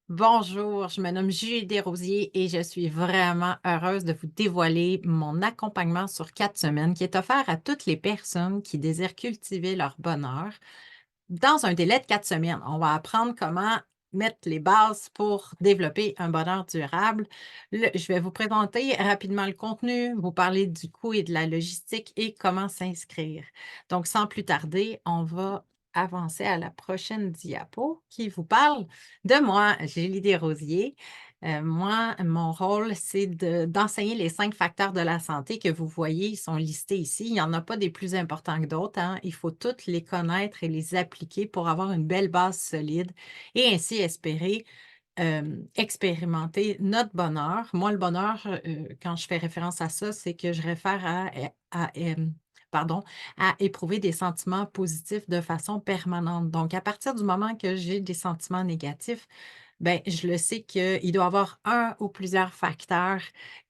Bonjour, je me nomme Julie Desrosiers et je suis vraiment heureuse de vous dévoiler mon accompagnement sur 4 semaines qui est offert à toutes les personnes qui désirent cultiver leur bonheur dans un délai de 4 semaines. On va apprendre comment mettre les bases pour développer un bonheur durable. Je vais vous présenter rapidement le contenu, vous parler du coût et de la logistique et comment s'inscrire. Donc, sans plus tarder, on va avancer à la prochaine diapo qui vous parle de moi, Julie Desrosiers. Moi, mon rôle, c'est d'enseigner les 5 facteurs de la santé que vous voyez, ils sont listés ici. Il n'y en a pas des plus importants que d'autres, hein. Il faut toutes les connaître et les appliquer pour avoir une belle base solide et ainsi espérer expérimenter notre bonheur. Moi, le bonheur, quand je fais référence à ça, c'est que je réfère pardon, à éprouver des sentiments positifs de façon permanente. Donc, à partir du moment que j'ai des sentiments négatifs, ben, je le sais qu'il doit y avoir un ou plusieurs facteurs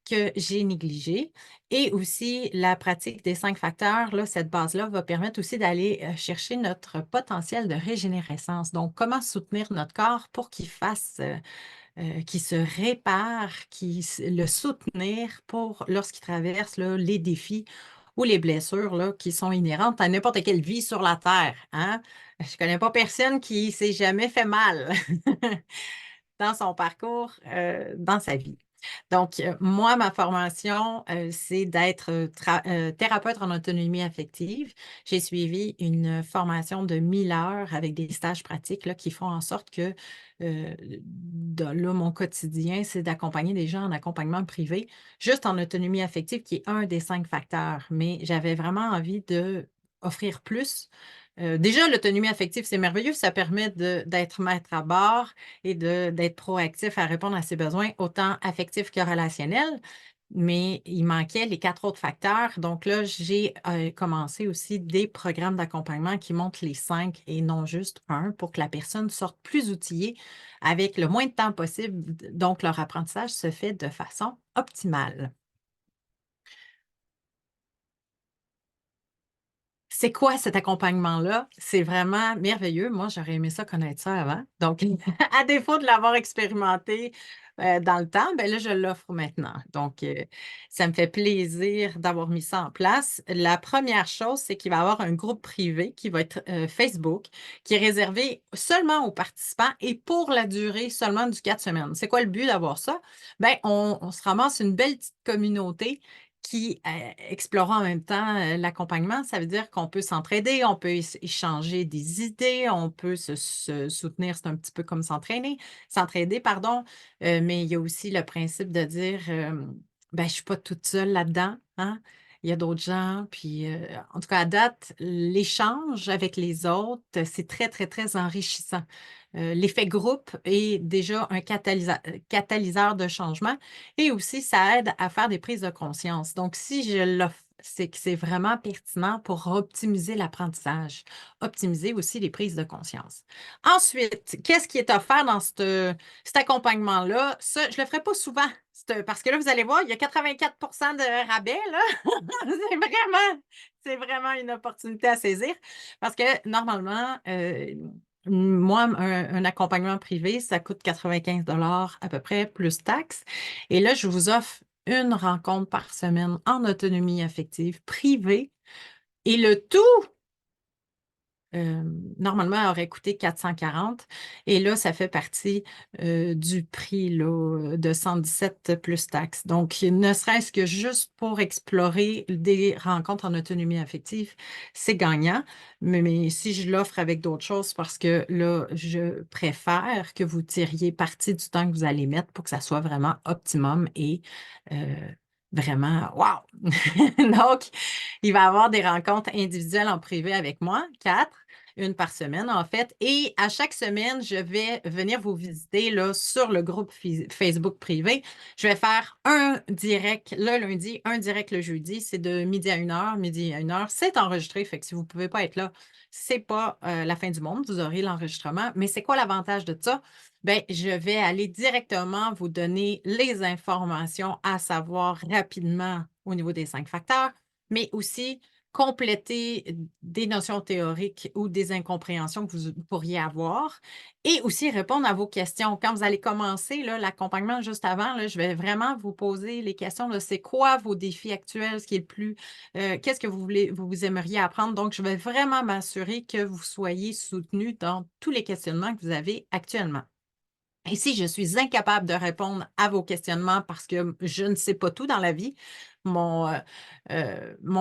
que j'ai négligés et aussi la pratique des 5 facteurs, là, cette base-là va permettre aussi d'aller, chercher notre potentiel de régénérescence. Donc, comment soutenir notre corps pour qu'il fasse, qu'il se répare, le soutenir pour lorsqu'il traverse, là, les défis ou les blessures, là, qui sont inhérentes à n'importe quelle vie sur la terre, hein? Je connais pas personne qui s'est jamais fait mal dans son parcours, dans sa vie. Donc, moi, ma formation, c'est d'être, thérapeute en autonomie affective. J'ai suivi une formation de 1 000 heures avec des stages pratiques là, qui font en sorte que, là, mon quotidien, c'est d'accompagner des gens en accompagnement privé, juste en autonomie affective, qui est un des 5 facteurs. Mais j'avais vraiment envie d'offrir plus. Déjà, l'autonomie affective, c'est merveilleux. Ça permet d'être maître à bord et d'être proactif à répondre à ses besoins, autant affectifs que relationnels. Mais il manquait les 4 autres facteurs. Donc là, j'ai commencé aussi des programmes d'accompagnement qui montrent les 5 et non juste un pour que la personne sorte plus outillée avec le moins de temps possible. Donc, leur apprentissage se fait de façon optimale. C'est quoi cet accompagnement-là? C'est vraiment merveilleux. Moi, j'aurais aimé ça connaître ça avant. Donc, à défaut de l'avoir expérimenté, dans le temps, ben là, je l'offre maintenant. Donc, ça me fait plaisir d'avoir mis ça en place. La première chose, c'est qu'il va y avoir un groupe privé qui va être, Facebook, qui est réservé seulement aux participants et pour la durée seulement du 4 semaines. C'est quoi le but d'avoir ça? Ben, on se ramasse une belle petite communauté qui, explorant en même temps, l'accompagnement. Ça veut dire qu'on peut s'entraider, on peut échanger des idées, on peut se soutenir, c'est un petit peu comme s'entraider, pardon, mais il y a aussi le principe de dire, ben, je suis pas toute seule là-dedans, hein. Il y a d'autres gens, puis, en tout cas à date, l'échange avec les autres, c'est très, très, très enrichissant. L'effet groupe est déjà un catalyseur de changement et aussi, ça aide à faire des prises de conscience. Donc, si je l'offre, c'est que c'est vraiment pertinent pour optimiser l'apprentissage, optimiser aussi les prises de conscience. Ensuite, qu'est-ce qui est offert dans cet accompagnement-là? Ça, je ne le ferai pas souvent, parce que là, vous allez voir, il y a 84 de rabais, là. C'est vraiment une opportunité à saisir parce que normalement, moi, un accompagnement privé, ça coûte 95 à peu près, plus taxes. Et là, je vous offre une rencontre par semaine en autonomie affective privée et le tout normalement, elle aurait coûté 440 et là, ça fait partie, du prix là, de 117 plus taxes. Donc, ne serait-ce que juste pour explorer des rencontres en autonomie affective, c'est gagnant. Mais si je l'offre avec d'autres choses, c'est parce que là, je préfère que vous tiriez parti du temps que vous allez mettre pour que ça soit vraiment optimum et heu, vraiment wow! Donc, il va y avoir des rencontres individuelles en privé avec moi, 4, une par semaine, en fait. Et à chaque semaine, je vais venir vous visiter là, sur le groupe Facebook privé. Je vais faire un direct le lundi, un direct le jeudi. C'est de midi à 1 heure, midi à 1 heure. C'est enregistré, fait que si vous ne pouvez pas être là, c'est pas la fin du monde. Vous aurez l'enregistrement. Mais c'est quoi l'avantage de ça? Ben, je vais aller directement vous donner les informations à savoir rapidement au niveau des 5 facteurs, mais aussi compléter des notions théoriques ou des incompréhensions que vous pourriez avoir et aussi répondre à vos questions. Quand vous allez commencer là, l'accompagnement juste avant, là, je vais vraiment vous poser les questions de c'est quoi vos défis actuels, ce qui est le plus, qu'est-ce que vous aimeriez apprendre. Donc, je vais vraiment m'assurer que vous soyez soutenu dans tous les questionnements que vous avez actuellement. Et si je suis incapable de répondre à vos questionnements parce que je ne sais pas tout dans la vie, mon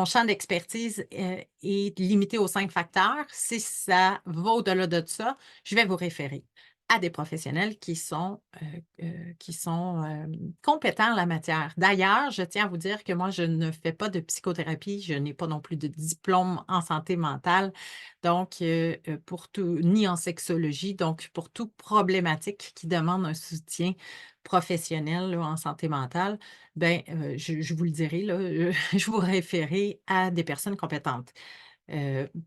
champ d'expertise, est limité aux 5 facteurs. Si ça va au-delà de ça, je vais vous référer à des professionnels qui sont, compétents en la matière. D'ailleurs, je tiens à vous dire que moi, je ne fais pas de psychothérapie, je n'ai pas non plus de diplôme en santé mentale, donc pour tout ni en sexologie, donc pour toute problématique qui demande un soutien professionnel, là, en santé mentale, ben, je vous le dirai, là, je vous référer à des personnes compétentes.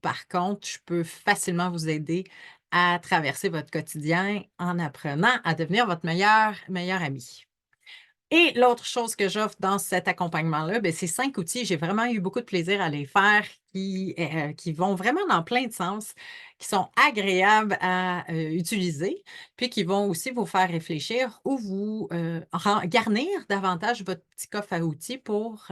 Par contre, je peux facilement vous aider à traverser votre quotidien en apprenant à devenir votre meilleur ami. Et l'autre chose que j'offre dans cet accompagnement-là, ben, c'est 5 outils. J'ai vraiment eu beaucoup de plaisir à les faire, qui vont vraiment dans plein de sens, qui sont agréables à, utiliser, puis qui vont aussi vous faire réfléchir ou vous, garnir davantage votre petit coffre à outils pour,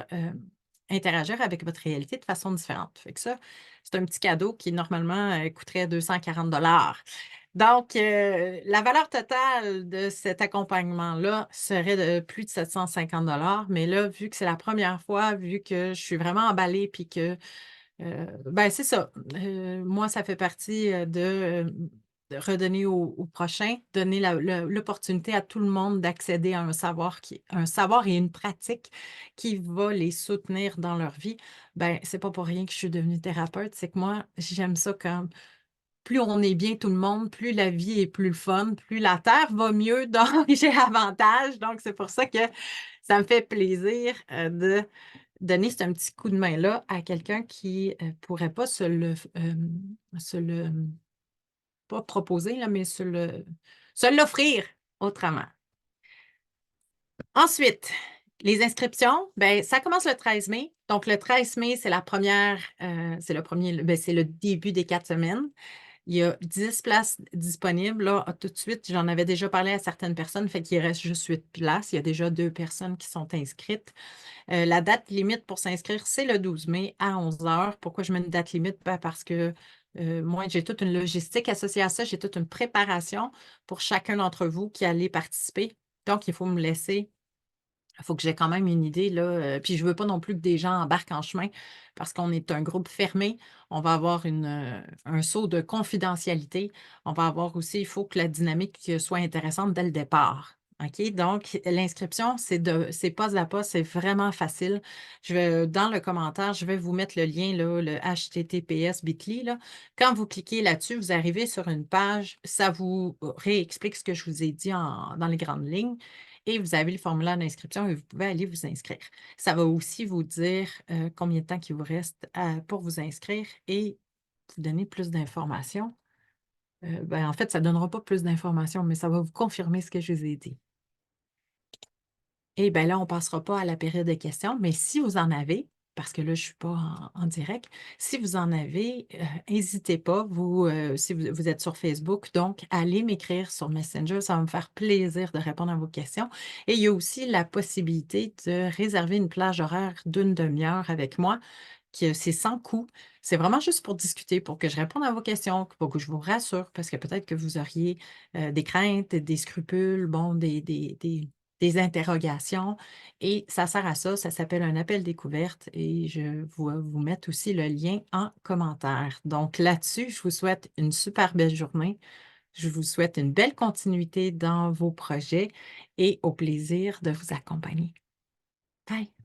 interagir avec votre réalité de façon différente. Fait que ça, c'est un petit cadeau qui normalement, coûterait 240. Donc, la valeur totale de cet accompagnement-là serait de plus de 750. Mais là, vu que c'est la première fois, vu que je suis vraiment emballée puis que, ben, c'est ça, moi, ça fait partie, de redonner au prochain, donner l'opportunité à tout le monde d'accéder à un savoir et une pratique qui va les soutenir dans leur vie. Ben, c'est pas pour rien que je suis devenue thérapeute, c'est que moi, j'aime ça comme plus on est bien tout le monde, plus la vie est plus le fun, plus la terre va mieux, donc j'ai avantage. Donc c'est pour ça que ça me fait plaisir, de donner ce un petit coup de main-là à quelqu'un qui, pourrait pas se le pas proposer là, mais se l'offrir autrement. Ensuite, les inscriptions, ben, ça commence le 13 mai. Donc le 13 mai, c'est la première, c'est le premier, ben, c'est le début des 4 semaines. Il y a 10 places disponibles. Là, tout de suite, j'en avais déjà parlé à certaines personnes, fait qu'il reste juste 8 places. Il y a déjà 2 personnes qui sont inscrites. La date limite pour s'inscrire, c'est le 12 mai à 11 heures. Pourquoi je mets une date limite? Ben, parce que moi, j'ai toute une logistique associée à ça. J'ai toute une préparation pour chacun d'entre vous qui allez participer. Donc, il faut me laisser il faut que j'ai quand même une idée, là, puis je veux pas non plus que des gens embarquent en chemin parce qu'on est un groupe fermé. On va avoir un saut de confidentialité. On va avoir aussi il faut que la dynamique, soit intéressante dès le départ. OK? Donc l'inscription, c'est pas à pas, c'est vraiment facile. Je vais dans le commentaire, je vais vous mettre le lien, là, le https bit.ly, là. Quand vous cliquez là-dessus, vous arrivez sur une page, ça vous réexplique ce que je vous ai dit dans les grandes lignes et vous avez le formulaire d'inscription et vous pouvez aller vous inscrire. Ça va aussi vous dire, combien de temps il vous reste pour vous inscrire et vous donner plus d'informations. Ben, en fait, ça ne donnera pas plus d'informations, mais ça va vous confirmer ce que je vous ai dit. Et bien là, on ne passera pas à la période de questions, mais si vous en avez, parce que là, je ne suis pas en direct, si vous en avez, n'hésitez pas, si vous êtes sur Facebook, donc allez m'écrire sur Messenger, ça va me faire plaisir de répondre à vos questions. Et il y a aussi la possibilité de réserver une plage horaire d'une demi-heure avec moi, que c'est sans coût. C'est vraiment juste pour discuter, pour que je réponde à vos questions, pour que je vous rassure, parce que peut-être que vous auriez des craintes, des scrupules, bon, des interrogations. Et ça sert à ça, ça s'appelle un appel découverte et je vais vous mettre aussi le lien en commentaire. Donc là-dessus, je vous souhaite une super belle journée. Je vous souhaite une belle continuité dans vos projets et au plaisir de vous accompagner. Bye!